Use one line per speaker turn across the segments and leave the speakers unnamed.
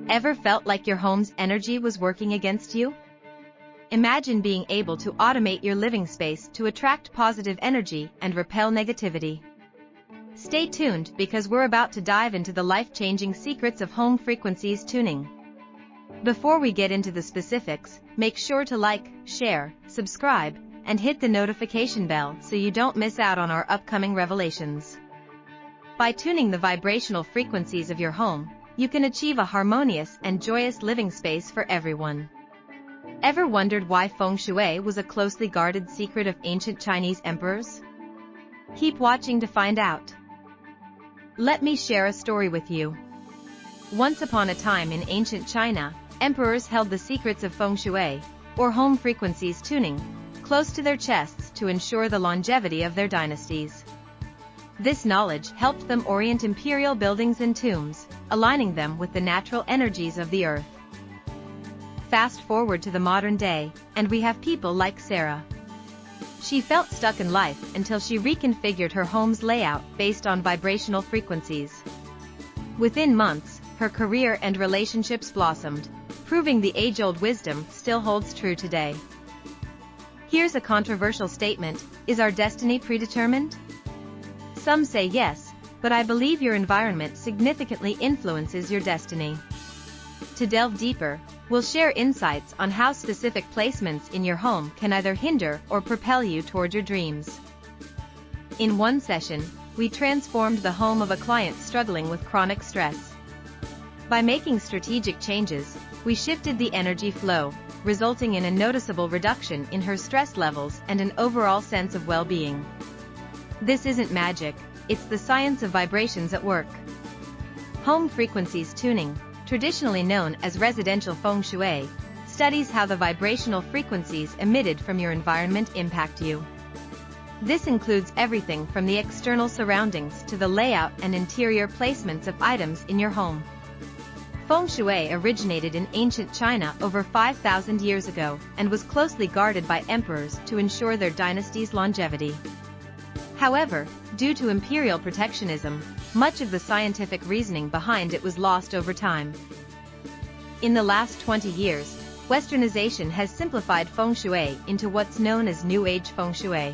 Ever felt like your home's energy was working against you? Imagine being able to automate your living space to attract positive energy and repel negativity. Stay tuned because we're about to dive into the life-changing secrets of home frequencies tuning. Before we get into the specifics, make sure to like, share, subscribe, and hit the notification bell so you don't miss out on our upcoming revelations. By tuning the vibrational frequencies of your home, you can achieve a harmonious and joyous living space for everyone. Ever wondered why feng shui was a closely guarded secret of ancient Chinese emperors? Keep watching to find out. Let me share a story with you. Once upon a time in ancient China, emperors held the secrets of feng shui, or home frequencies tuning, close to their chests to ensure the longevity of their dynasties. This knowledge helped them orient imperial buildings and tombs, aligning them with the natural energies of the earth. Fast forward to the modern day, and we have people like Sarah. She felt stuck in life until she reconfigured her home's layout based on vibrational frequencies. Within months, her career and relationships blossomed, proving the age-old wisdom still holds true today. Here's a controversial statement: is our destiny predetermined? Some say yes, but I believe your environment significantly influences your destiny. To delve deeper, we'll share insights on how specific placements in your home can either hinder or propel you toward your dreams. In one session, we transformed the home of a client struggling with chronic stress. By making strategic changes, we shifted the energy flow, resulting in a noticeable reduction in her stress levels and an overall sense of well-being. This isn't magic, it's the science of vibrations at work. Home frequencies tuning, traditionally known as residential feng shui, studies how the vibrational frequencies emitted from your environment impact you. This includes everything from the external surroundings to the layout and interior placements of items in your home. Feng shui originated in ancient China over 5,000 years ago and was closely guarded by emperors to ensure their dynasty's longevity. However, due to imperial protectionism, much of the scientific reasoning behind it was lost over time. In the last 20 years, Westernization has simplified feng shui into what's known as New Age feng shui.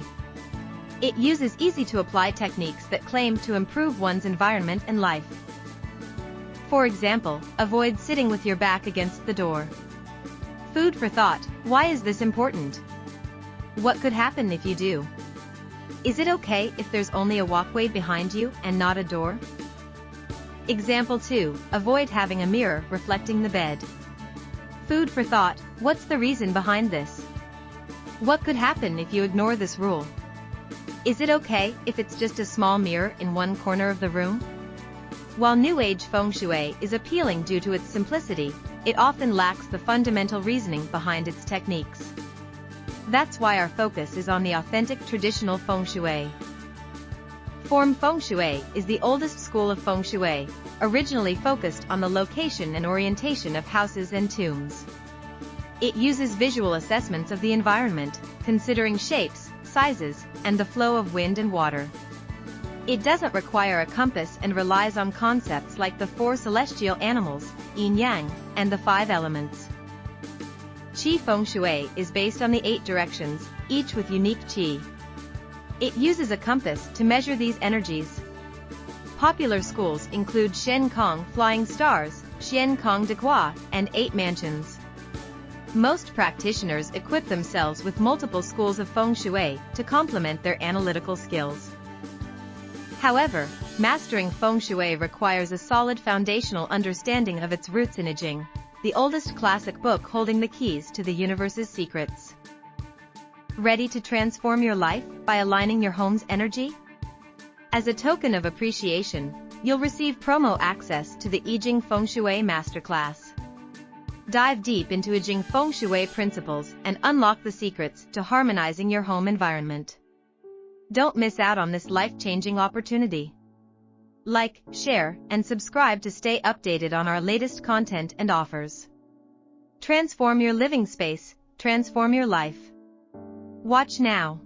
It uses easy-to-apply techniques that claim to improve one's environment and life. For example, avoid sitting with your back against the door. Food for thought: why is this important? What could happen if you do? Is it okay if there's only a walkway behind you and not a door? Example 2, avoid having a mirror reflecting the bed. Food for thought: what's the reason behind this? What could happen if you ignore this rule? Is it okay if it's just a small mirror in one corner of the room? While New Age feng shui is appealing due to its simplicity, it often lacks the fundamental reasoning behind its techniques. That's why our focus is on the authentic traditional feng shui. Form feng shui is the oldest school of feng shui, originally focused on the location and orientation of houses and tombs. It uses visual assessments of the environment, considering shapes, sizes, and the flow of wind and water. It doesn't require a compass and relies on concepts like the 4 celestial animals, yin-yang, and the 5 elements. Qi feng shui is based on the 8 directions, each with unique qi. It uses a compass to measure these energies. Popular schools include Shen Kong Flying Stars, Xian Kong De Gua, and 8 Mansions. Most practitioners equip themselves with multiple schools of feng shui to complement their analytical skills. However, mastering feng shui requires a solid foundational understanding of its roots in I Ching, the oldest classic book holding the keys to the universe's secrets. Ready to transform your life by aligning your home's energy? As a token of appreciation, you'll receive promo access to the I Ching Feng Shui Masterclass. Dive deep into I Ching Feng Shui principles and unlock the secrets to harmonizing your home environment. Don't miss out on this life-changing opportunity. Like, share, and subscribe to stay updated on our latest content and offers. Transform your living space, transform your life. Watch now.